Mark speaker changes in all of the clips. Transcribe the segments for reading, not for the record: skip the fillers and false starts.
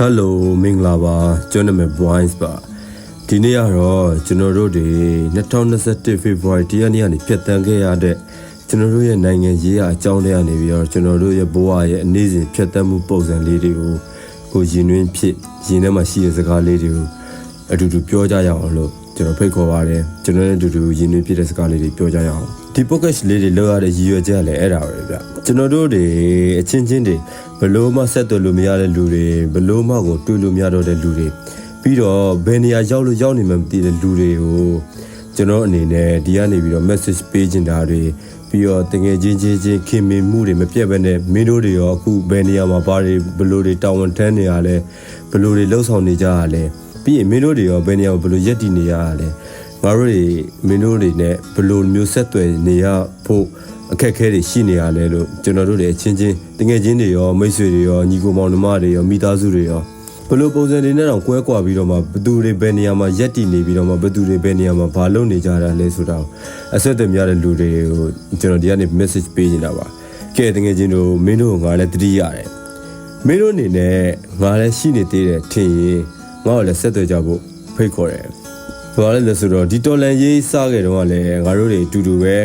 Speaker 1: Hello မင်္ဂလာပါကျွန်တော်နာမည် Boys ပါဒီနေ့ကတော့ကျွန်တော်တို့တွေ2021 February 1ရက်နေ့ကနေဖြတ်တန်းခဲ့ရတဲ့ကျွန်တော်တို့ရဲ့နိုင်ငံရေးအကြောင်းတွေကနေပြီးတော့ကျွန်တော်တို့ရဲ့ဘဝရဲ့အနည်းစဉ်ဖြတ်တန်းမှုပုံစံလေးတွေကိုရင်တွင်းဖြစ်ရင်ထဲမှာရှိတဲ့စကားလေးတွေကိုအတူတူပြောကြရအောင်လို့ကျွန်တော်ဖိတ်ခေါ်ပါတယ်ကျွန်တော်နဲ့အတူတူရင်တွင်းဖြစ်တဲ့စကားလေးတွေပြောကြရအောင်ဒီ podcast လေးတွေလောက်ရတဲ့ရည်ရွယ်ချက်ကလည်းအဲ့ဒါပဲဗျကျွန်တော်တို့တွေအချင်းချင်းတွေဘလို့မှဆက်သွယ်လို့မရတဲ့လူတွေဘလို့မှကိုတွေ့လို့မရတော့တဲ့လူတွေပြီးတော့ဘယ်နေရာရောက်လို့ရောက်နေမှမသိတဲ့လူတွေကိုကျွန်တော်အနေနဲ့ဒီကနေပြီးတော့ message ပေးချင်တာတွေပြီးတော့တကယ်ချင်းခင်မင်မှုတွေမပြတ်ဘဲနဲ့မင်းတို့တွေရောအခုဘယ်နေရာမှာဘာတွေဘလို့တွေတာဝန်ထမ်းနေရလဲဘလို့တွေလှုပ်ဆောင်နေကြရလဲပြီးရင်မင်းတို့တွေရောဘယ်နေရာမှာဘလို့ရက်တည်နေရလဲငါတို့တွေမင်းတို့တွေနဲ့ဘလို့မျိုးဆက်သွယ်နေရဖို့အခက်အခဲတွေရှိနေရလဲလို့ကျွန်တော်တို့တွေအချင်းချင်းတကယ်ချင်းတွေရောမိတ်ဆွေတွေရောညီကိုမောင်နှမတွေရောမိသားစုတွေရောဘလို့ပုံစံတွေနဲ့တော့ကွဲကွာပြီးတော့မှဘသူတွေဘယ်နေရာမှာရက်တည်နေပြီးတော့မှဘသူတွေဘယ်နေရာမှာဘာလုပ်နေကြတာလဲဆိုတာအဆက်အသွယ်များတဲ့လူတွေကိုကျွန်တော်ဒီကနေ message ပေးနေတာပါကဲတကယ်ချင်းတို့မင်းတို့ငါလည်းတတိရတယ်မင်းတို့အနေနဲ့ငါလည်းရှိနေသေးတယ်ထင်ရင်ငါ့ကိုလည်းဆက်သွယ်ကြဖို့ဖိတ်ခေါ်တယ်ဘာလဲလဲဆိုတော့ဒီတော်လန်ရေးစခဲ့တော့ကလည်းငါတို့တွေအတူတူပဲ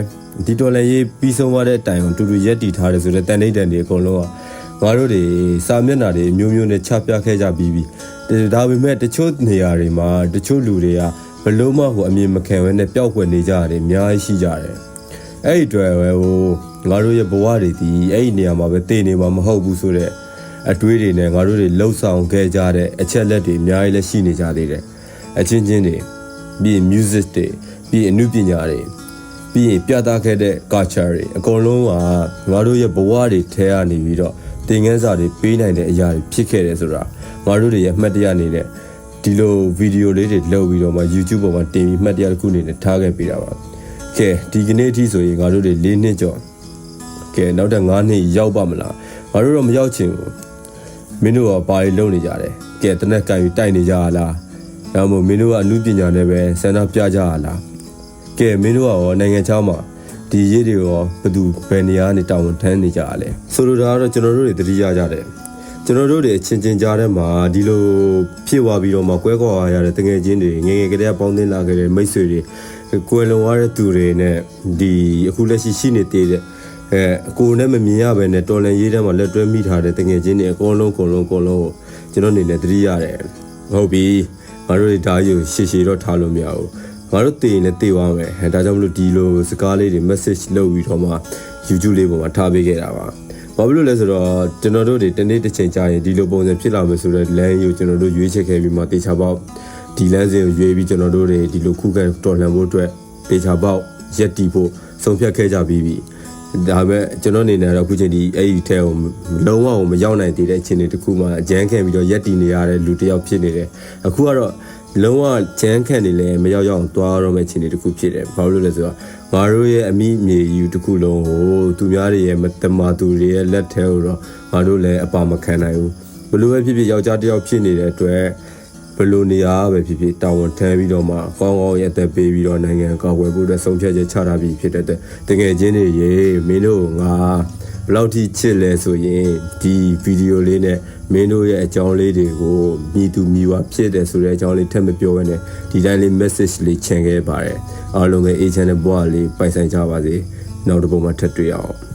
Speaker 1: ဒီတော်လန်ရေးပြီးဆုံးသွားတဲ့အတိုင်ကိုတူတူရက်တည်ထားတယ်ဆိုတော့တန်နေတန်တွေအကုန်လုံးကငါတို့တွေစာမျက်နှာတွေမျိုးမျိုးနဲ့ချပြခဲ့ကြပြီးပြီဒါပေမဲ့တချို့နေရာတွေမှာတချို့လူတွေကဘလို့မှအမြင်မခံဘဲနဲ့ပျောက်ကွယ်နေကြတယ်အများကြီးရှိကြတယ်အဲ့ဒီအတွက်ပဲငါတို့ရဲ့ဘဝတွေဒီအဲ့ဒီနေရာမှာပဲတည်နေမှာမဟုတ်ဘူးဆိုတဲ့အတွေးတွေနဲ့ငါတို့တွေလှုပ်ဆောင်ခဲ့ကြတဲ့အချက်လက်တွေအများကြီးလည်းရှိနေကြသေးတယ်အချင်းချင်းတွေပြီး music တွေပြီးအနုပညာတွေပြီးရင်ပြသခဲ့တဲ့ culture တွေအကုန်လုံးကငါတို့ရဲ့ဘဝတွေထဲကနေပြီးတော့သင်ခန်းစာတွေပေးနိုင်တဲ့အရာတွေဖြစ်ခဲ့တယ်ဆိုတာငါတို့တွေရဲ့အမှတ်တရနေတဲ့ဒီလိုဗီဒီယိုလေးတွေလုပ်ပြီးတော့မှ YouTube ပေါ်မှာတင်ပြီးမှတ်တရတစ်ခုအနေနဲ့ထားခဲ့ပေးတာပါကဲဒီကနေ့အထိဆိုရင်ငါတို့တွေ၄နှစ်ကျော်ကဲနောက်တဲ့9နှစ်ရောက်ပါမလားငါတို့တော့မရောက်ချင်ဘူးမင်းတို့ကဘာတွေလုပ်နေကြတယ်ကဲတနက်ကန်ယူတိုက်နေကြရလားဒါမှမဟုတ်မင်းတို့ကအမှုပညာနဲ့ပဲဆန္ဒပြကြရလားကဲမင်းတို့ကရောနိုင်ငံခြားမှာဒီရေးတွေရောဘယ်သူဘယ်နေရာနေတောင်းဝန်ထမ်းနေကြရလဲဆိုလိုတာကတော့ကျွန်တော်တို့တွေတတိယကြတယ်ကျွန်တော်တို့တွေအချင်းချင်းကြားထဲမှာဒီလိုဖြစ်သွားပြီးတော့မှကွဲကွာရတဲ့တငယ်ချင်းတွေငယ်ငယ်ကတည်းကပေါင်းသင်းလာခဲ့တဲ့မိတ်ဆွေတွေကွယ်လွန်သွားတဲ့သူတွေနဲ့ဒီအခုလက်ရှိနေသေးတဲ့အကိုနဲ့မမြင်ရဘဲနဲ့တော်လန်ရေးထဲမှာလက်တွဲမိထားတဲ့တငယ်ချင်းတွေအကုန်လုံးကျွန်တော်အနေနဲ့တတိယရတယ်ဟုတ်ပြီငါတို့တွေဒါကြီးကိုရှည်တော့ထားလို့မရဘူးငါတို့တည်ရင်လည်းတည်သွားမယ်ဒါကြောင့်မလို့ဒီလိုစကားလေးတွေ message လုပ်ပြီးတော့မှ YouTube လေးပေါ်မှာထားပေးခဲ့တာပါဘာဖြစ်လို့လဲဆိုတော့ကျွန်တော်တို့တွေတနေ့တစ်ချိန်ကြာရင်ဒီလိုပုံစံဖြစ်လာမယ်ဆိုတော့လမ်းကိုကျွန်တော်တို့ရွေးချယ်ခဲ့ပြီးမှတေချာပေါက်ဒီလမ်းစဉ်ကိုရွေးပြီးကျွန်တော်တို့တွေဒီလိုခုခံတော်လှန်ဖို့အတွက်တေချာပေါက်ရက်တီဖို့ဆုံးဖြတ်ခဲ့ကြပြီးပြီဒါပေမဲ့ကျွန်တော်အနေနဲ့တော့အခုချိန်ဒီအဲ့ဒီထဲကိုလုံးဝမရောက်နိုင်သေးတဲ့အခြေအနေတစ်ခုမှအကြမ်းခံပြီးတော့ရက်တီနေရတဲ့လူတစ်ယောက်ဖြစ်နေတယ်အခုကတော့လုံးဝချမ်းခံနေလဲမရောက်ရောက်သွားတော့မယ့်အခြေအနေတစ်ခုဖြစ်တယ်ဘာလို့လဲဆိုတော့ငါတို့ရဲ့အမိမြေယူတစ်ခုလုံးကိုသူများတွေရဲ့မတမာသူတွေရဲ့လက်ထဲကိုတော့ငါတို့လည်းအပါမခံနိုင်ဘူးဘလို့ပဲဖြစ်ဖြစ်ယောက်ျားတစ်ယောက်ဖြစ်နေတဲ့အတွက်ဘလို့နေရာပဲဖြစ်ဖြစ်တာဝန်ထမ်းပြီးတော့မှကောင်းကောင်းရဲ့အသက်ပေးပြီးတော့နိုင်ငံကောက်ွယ်ဖို့အတွက်ဆုံးဖြတ်ချက်ချတာပြီးဖြစ်တဲ့တကယ်ချင်းတွေရေမင်းတို့ငါဘယ်လောက်ထိချစ်လဲဆိုရင်ဒီဗီဒီယိုလေးနဲ့မင်းတို့ရဲ့အကြောင်းလေးတွေကိုမြည်သူမြည်ဝဖြစ်တယ်ဆိုတဲ့အကြောင်းလေးထပ်မပြောဘဲနဲ့ဒီတိုင်းလေး message လေးချန်ခဲ့ပါတယ်အားလုံးပဲ A channel ဘွားလေးပိုင်ဆိုင်ကြပါစေနောက်တစ်ပုံမှာထပ်တွေ့အောင်